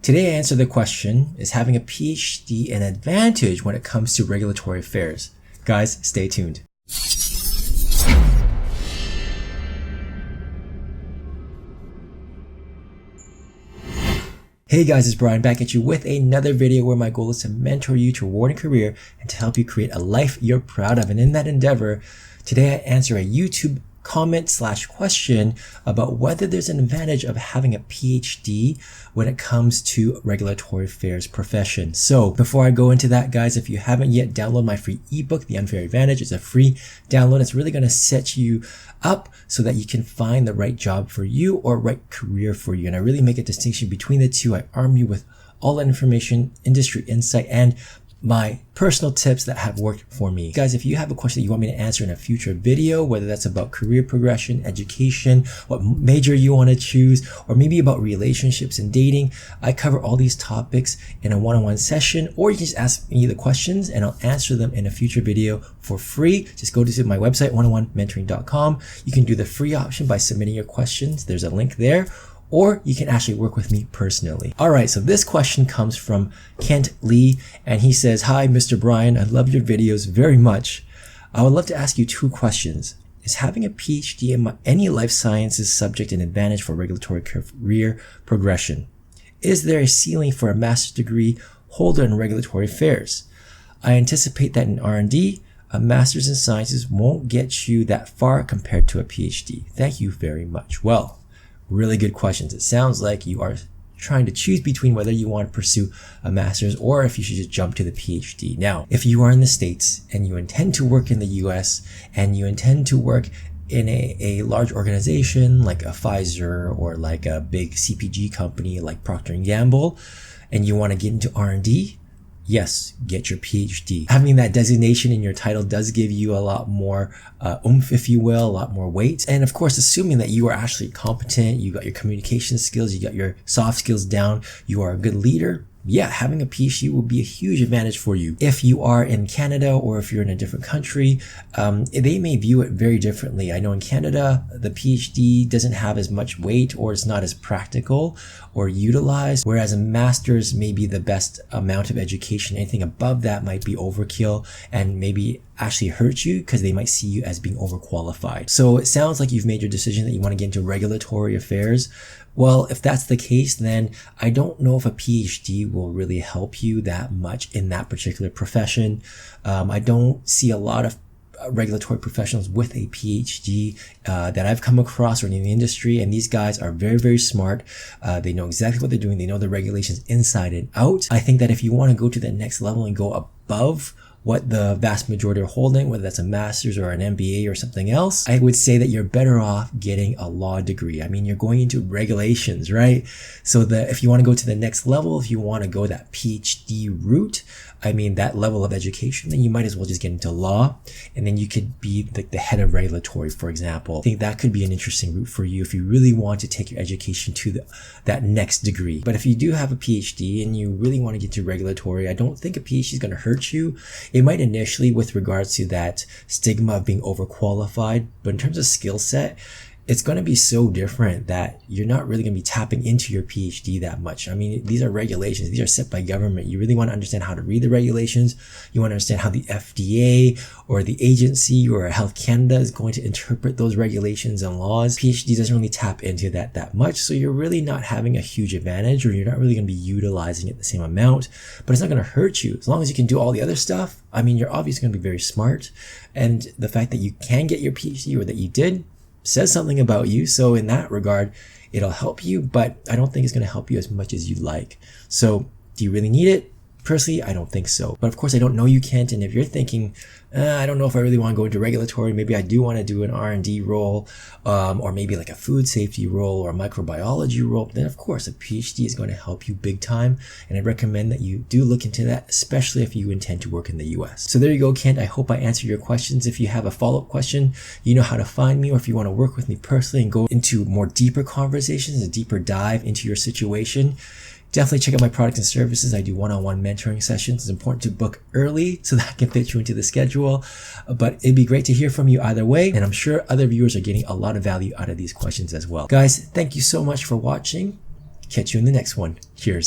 Today I answer the question, is having a PhD an advantage when it comes to regulatory affairs? Guys, stay tuned. Hey guys, it's Brian back at you with another video where my goal is to mentor you to a rewarding career and to help you create a life you're proud of. And in that endeavor, today I answer a YouTube comment/question about whether there's an advantage of having a PhD when it comes to regulatory affairs profession. So before I go into that, guys, if you haven't yet downloaded my free ebook, The Unfair Advantage, it's a free download. It's really going to set you up so that you can find the right job for you or right career for you. And I really make a distinction between the two. I arm you with all that information, industry insight, and my personal tips that have worked for me. Guys, if you have a question that you want me to answer in a future video, whether that's about career progression, education, what major you want to choose, or maybe about relationships and dating, I cover all these topics in a one-on-one session, or you can just ask me the questions and I'll answer them in a future video for free. Just go to my website, 101mentoring.com. You can do the free option by submitting your questions. There's a link there. Or you can actually work with me personally. All right, so this question comes from Kent Lee, and he says, "Hi, Mr. Brian, I love your videos very much. I would love to ask you two questions. Is having a PhD in any life sciences subject an advantage for regulatory career progression? Is there a ceiling for a master's degree holder in regulatory affairs? I anticipate that in R&D, a master's in sciences won't get you that far compared to a PhD. Thank you very much." Well, really good questions. It sounds like you are trying to choose between whether you want to pursue a master's or if you should just jump to the PhD. Now, if you are in the States and you intend to work in the US and you intend to work in a large organization like a Pfizer or like a big CPG company like Procter & Gamble, and you want to get into R&D, yes, get your PhD. Having that designation in your title does give you a lot more oomph, if you will, a lot more weight. And of course, assuming that you are actually competent, you got your communication skills, you got your soft skills down, you are a good leader, yeah, having a PhD will be a huge advantage for you. If you are in Canada or if you're in a different country, they may view it very differently. I know in Canada, the PhD doesn't have as much weight or it's not as practical or utilized, whereas a master's may be the best amount of education. Anything above that might be overkill and maybe actually hurt you because they might see you as being overqualified. So it sounds like you've made your decision that you want to get into regulatory affairs. Well, if that's the case, then I don't know if a PhD will really help you that much in that particular profession. I don't see a lot of regulatory professionals with a PhD that I've come across or in the industry, and these guys are very, very smart. They know exactly what they're doing. They know the regulations inside and out. I think that if you want to go to the next level and go above what the vast majority are holding, whether that's a master's or an MBA or something else, I would say that you're better off getting a law degree. I mean, you're going into regulations, right? So if you want to go to the next level, if you want to go that PhD route, I mean, that level of education, then you might as well just get into law, and then you could be like the head of regulatory, for example. I think that could be an interesting route for you if you really want to take your education to that next degree. But if you do have a PhD and you really want to get to regulatory, I don't think a PhD is going to hurt you. It might initially with regards to that stigma of being overqualified, but in terms of skill set, it's going to be so different that you're not really going to be tapping into your PhD that much. I mean, these are regulations. These are set by government. You really want to understand how to read the regulations. You want to understand how the FDA or the agency or Health Canada is going to interpret those regulations and laws. PhD doesn't really tap into that much. So you're really not having a huge advantage, or you're not really going to be utilizing it the same amount, but it's not going to hurt you. As long as you can do all the other stuff, I mean, you're obviously going to be very smart. And the fact that you can get your PhD or that you did says something about you. So in that regard, it'll help you, but I don't think it's going to help you as much as you'd like. So do you really need it? Personally, I don't think so. But of course, I don't know you can't. And if you're thinking, I don't know if I really want to go into regulatory, maybe I do want to do an R&D role, or maybe like a food safety role or a microbiology role, then of course a PhD is going to help you big time. And I recommend that you do look into that, especially if you intend to work in the US. So there you go, Kent. I hope I answered your questions. If you have a follow-up question, you know how to find me, or if you want to work with me personally and go into more deeper conversations, a deeper dive into your situation, definitely check out my products and services. I do one-on-one mentoring sessions. It's important to book early so that I can fit you into the schedule. But it'd be great to hear from you either way. And I'm sure other viewers are getting a lot of value out of these questions as well. Guys, thank you so much for watching. Catch you in the next one. Cheers.